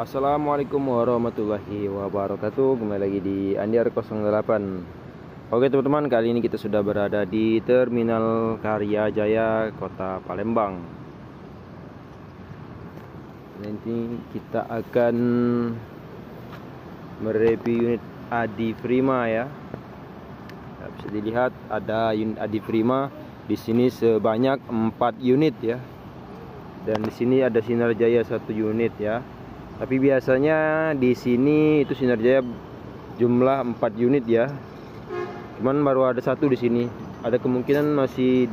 Assalamualaikum warahmatullahi wabarakatuh. Kembali lagi di Andiar 08. Oke teman-teman, kali ini kita sudah berada di Terminal Karya Jaya Kota Palembang. Nanti kita akan mereview unit Adi Prima ya. Bisa dilihat ada unit Adi Prima di sini sebanyak 4 unit ya. Dan di sini ada Sinar Jaya 1 unit ya. Tapi biasanya di sini itu Sinar Jaya jumlah 4 unit ya. Cuman baru ada 1 di sini. Ada kemungkinan masih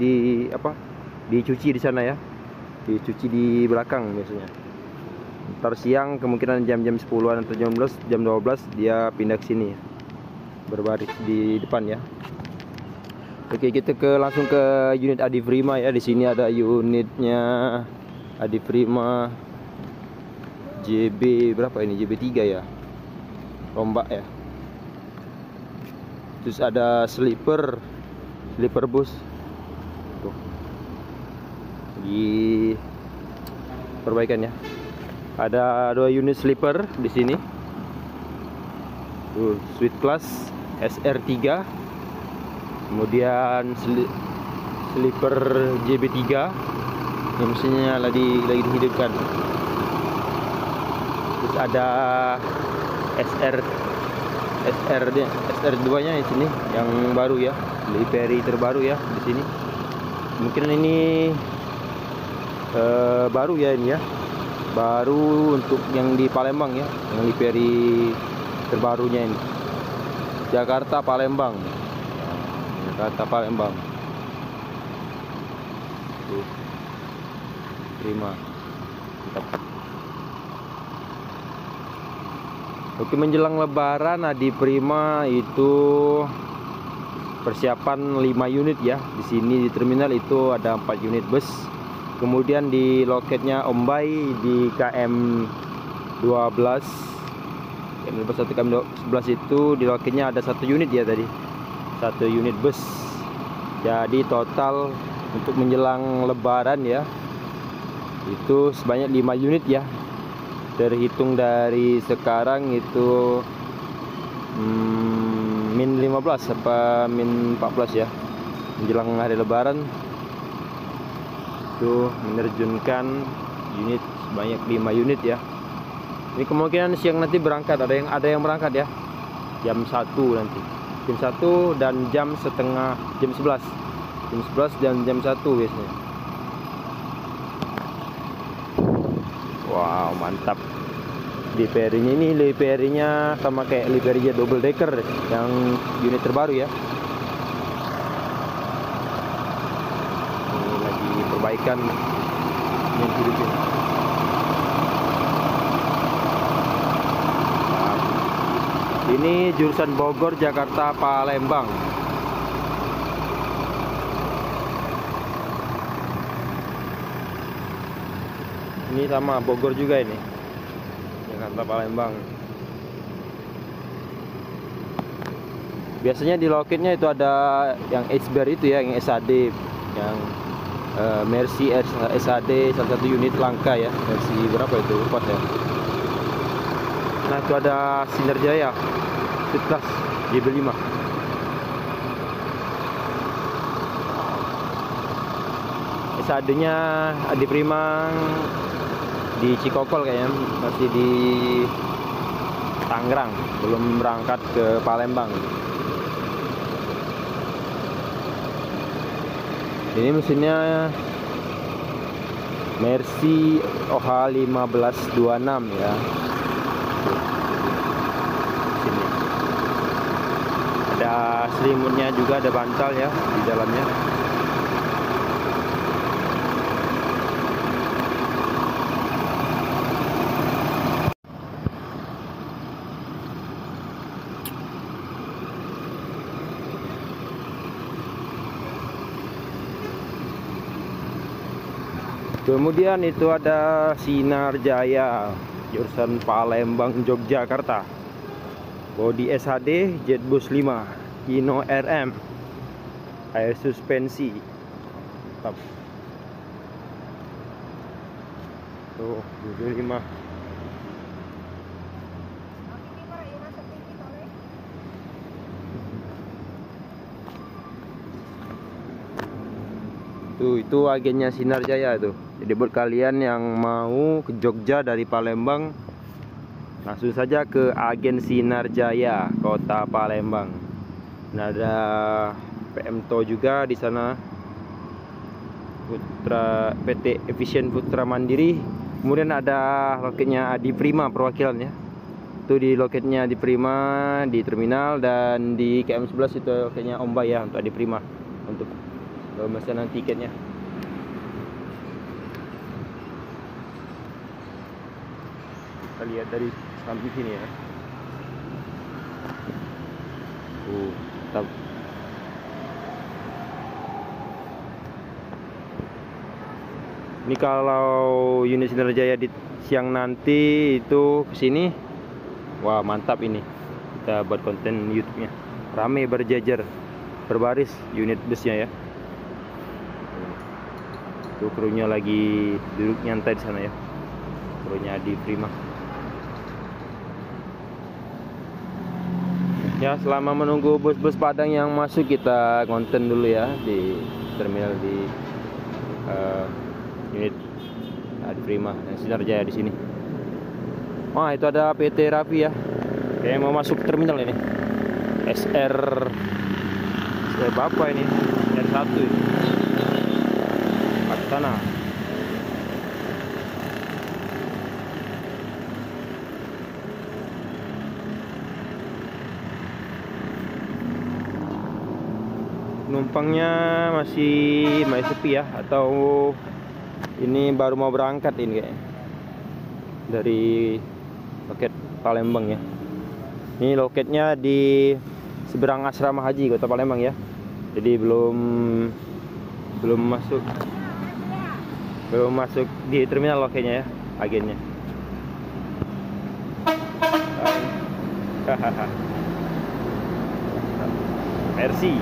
dicuci di sana ya. Dicuci di belakang biasanya. Ntar siang kemungkinan jam-jam 10-an atau jam 12 dia pindah ke sini. Berbaris di depan ya. Oke, kita langsung ke unit Adi Prima ya. Di sini ada unitnya Adi Prima JB berapa ini? JB 3 ya. Rombak ya. Terus ada sleeper bus. Tuh. Di perbaikan ya. Ada 2 unit sleeper di sini. Tuh, Suite Class SR3. Kemudian sleeper JB3 yang mesinnya lagi dihidupkan. Terus ada SR2 nya di sini yang baru ya, livery terbaru ya di sini. Mungkin ini baru ya ini ya, baru untuk yang di Palembang ya, yang livery terbarunya ini. Jakarta Palembang. Tuh. Prima. Mantap. Oke, menjelang Lebaran Adi Prima itu persiapan 5 unit ya. Di sini di terminal itu ada 4 unit bus. Kemudian di loketnya Ombay di KM 12 KM11 itu di loketnya ada 1 unit ya tadi. 1 unit bus. Jadi total untuk menjelang Lebaran ya itu sebanyak 5 unit ya. Terhitung dari sekarang itu min 15 apa min 14 ya, menjelang hari Lebaran itu menerjunkan unit sebanyak 5 unit ya. Ini kemungkinan siang nanti berangkat, ada yang berangkat ya jam 1 nanti, jam 1 dan jam 11 dan jam 1 biasanya. Wow, mantap. Liverynya ini liverynya sama kayak liverynya double decker yang unit terbaru ya. Ini lagi perbaikan yang hidupin. Ini jurusan Bogor Jakarta Palembang. Ini sama Bogor juga ini, Jakarta Palembang. Biasanya di loketnya itu ada yang H-Bear itu ya, yang SAD, yang Mercy SAD salah 1 unit langka ya. Mercy berapa itu? 4 ya. Nah, itu ada Sinar Jaya Suite Class JB5. SAD-nya Adi Prima di Cikokol kayaknya, masih di Tangerang, belum berangkat ke Palembang. Ini mesinnya Mercy OH 1526 ya. Sini ada selimutnya juga, ada bantal ya di dalamnya. Kemudian itu ada Sinar Jaya jurusan Palembang Yogyakarta. Bodi SHD Jetbus 5 Hino RM, air suspensi. Mantap. Tuh, JB5. Itu agennya Sinar Jaya tuh. Jadi buat kalian yang mau ke Jogja dari Palembang, langsung saja ke agen Sinar Jaya Kota Palembang. Nah, ada PMTO juga di sana. Putra PT Efisien Putra Mandiri. Kemudian ada loketnya Adi Prima perwakilannya. Itu di loketnya Adi Prima di terminal, dan di KM11 itu loketnya Om Bay ya untuk Adi Prima untuk pemesanan tiketnya. Kita lihat dari samping sini ya. Mantap. Ini kalau unit Sinar Jaya di siang nanti itu kesini, wah mantap ini. Kita buat konten YouTube-nya. Rame berjajar, berbaris unit busnya ya. Tuh krunya lagi duduk nyantai di sana ya. Krunya Adi Prima. Ya, selama menunggu bus-bus Padang yang masuk, kita konten dulu ya di terminal di unit Adi Prima dan Sinar Jaya di sini. Wah, itu ada PT Rapi ya. Kayak mau masuk terminal ini. SR berapa ini? R1 ini. Sana. Penumpangnya masih sepi ya, atau ini baru mau berangkat ini kayaknya dari loket Palembang ya. Ini loketnya di seberang asrama haji Kota Palembang ya. Jadi belum masuk di terminal loketnya ya, agennya. Mercy.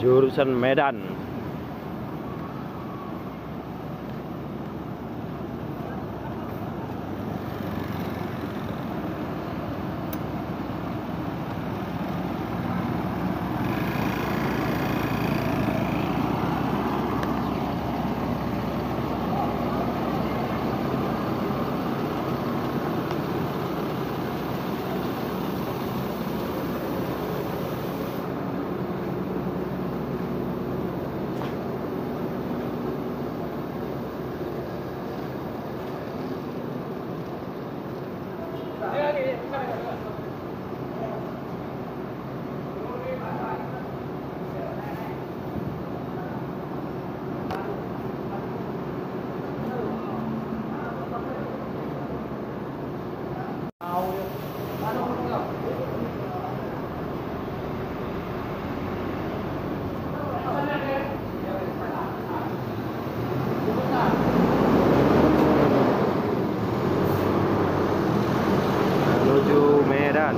Jurusan Medan. Menuju Medan.